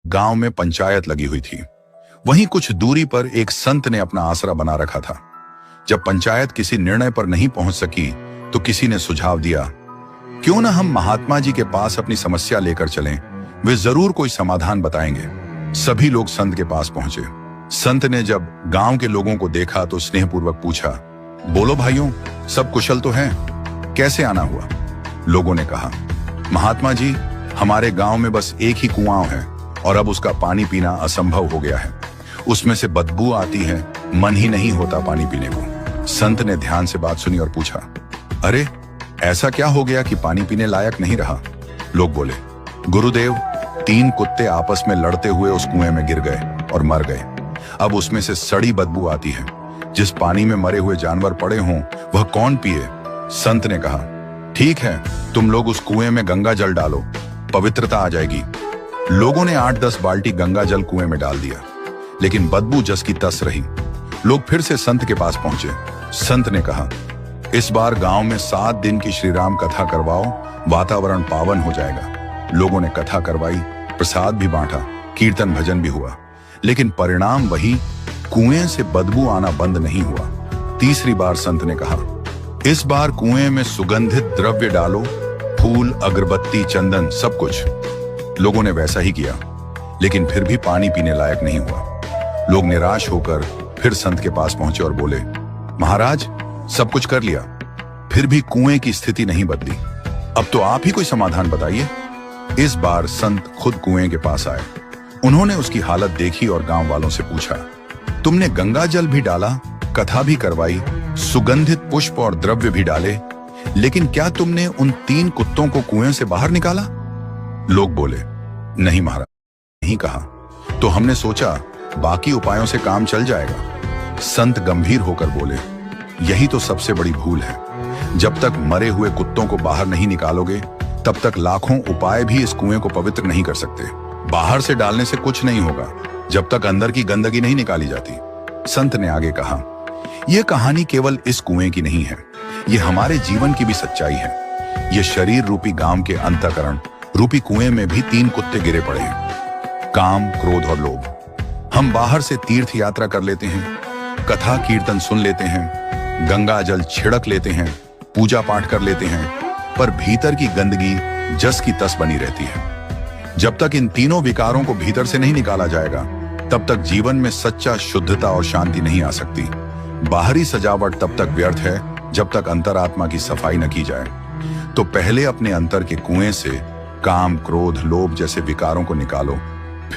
गांव में पंचायत लगी हुई थी। वहीं कुछ दूरी पर एक संत ने अपना आसरा बना रखा था। जब पंचायत किसी निर्णय पर नहीं पहुंच सकी तो किसी ने सुझाव दिया, क्यों ना हम महात्मा जी के पास अपनी समस्या लेकर चलें, वे जरूर कोई समाधान बताएंगे। सभी लोग संत के पास पहुंचे। संत ने जब गांव के लोगों को देखा तो स्नेहपूर्वक पूछा, बोलो भाइयों, सब कुशल तो है? कैसे आना हुआ? लोगों ने कहा, महात्मा जी, हमारे गांव में बस एक ही कुआं है और अब उसका पानी पीना असंभव हो गया है। उसमें से बदबू आती है, मन ही नहीं होता पानी पीने को। संत ने ध्यान से बात सुनी और पूछा, अरे ऐसा क्या हो गया कि पानी पीने लायक नहीं रहा? लोग बोले, गुरुदेव, 3 कुत्ते आपस में लड़ते हुए उस कुएं में गिर गए और मर गए। अब उसमें से सड़ी बदबू आती है। जिस पानी में मरे हुए जानवर पड़े हों वह कौन पिए? संत ने कहा, ठीक है, तुम लोग उस कुएं में गंगा जल डालो, पवित्रता आ जाएगी। लोगों ने 8-10 बाल्टी गंगा जल कुएं में डाल दिया, लेकिन बदबू जस की तस रही। लोग फिर से संत के पास पहुंचे। संत ने कहा, इस बार गांव में 7 दिन की श्री राम कथा करवाओ, वातावरण पावन हो जाएगा। लोगों ने कथा करवाई, प्रसाद भी बांटा, कीर्तन भजन भी हुआ, लेकिन परिणाम वही, कुएं से बदबू आना बंद नहीं हुआ। तीसरी बार संत ने कहा, इस बार कुएं में सुगंधित द्रव्य डालो, फूल, अगरबत्ती, चंदन, सब कुछ। लोगों ने वैसा ही किया, लेकिन फिर भी पानी पीने लायक नहीं हुआ। लोग निराश होकर फिर संत के पास पहुंचे और बोले, महाराज, सब कुछ कर लिया, फिर भी कुएं की स्थिति नहीं बदली। अब तो आप ही कोई समाधान बताइए। इस बार संत खुद कुएं के पास आए। उन्होंने उसकी हालत देखी और गांव वालों से पूछा, तुमने गंगा जल भी डाला, कथा भी करवाई, सुगंधित पुष्प और द्रव्य भी डाले, लेकिन क्या तुमने उन 3 कुत्तों को कुएं से बाहर निकाला? लोग बोले, नहीं महाराज, नहीं कहा। तो हमने सोचा बाकी उपायों से काम चल जाएगा। संत गंभीर होकर बोले, यही तो सबसे बड़ी भूल है। जब तक मरे हुए कुत्तों को बाहर नहीं निकालोगे तब तक लाखों उपाय भी इस कुएं को पवित्र नहीं कर सकते। बाहर से डालने से कुछ नहीं होगा जब तक अंदर की गंदगी नहीं निकाली जाती। संत ने आगे कहा, यह कहानी केवल इस कुएं की नहीं है, यह हमारे जीवन की भी सच्चाई है। यह शरीर रूपी गांव के अंतःकरण रूपी कुएं में भी 3 कुत्ते गिरे पड़े हैं, काम, क्रोध और लोभ। हम बाहर से तीर्थ यात्रा कर लेते हैं, कथा कीर्तन सुन लेते हैं, गंगा जल छिड़क लेते हैं, पूजा पाठ कर लेते हैं, पर भीतर की गंदगी जस की तस बनी रहती है। जब तक इन तीनों विकारों को भीतर से नहीं निकाला जाएगा तब तक जीवन में सच्चा शुद्धता और शांति नहीं आ सकती। बाहरी सजावट तब तक व्यर्थ है जब तक अंतरात्मा की सफाई न की जाए। तो पहले अपने अंतर के कुएं से काम, क्रोध, लोभ जैसे विकारों को निकालो,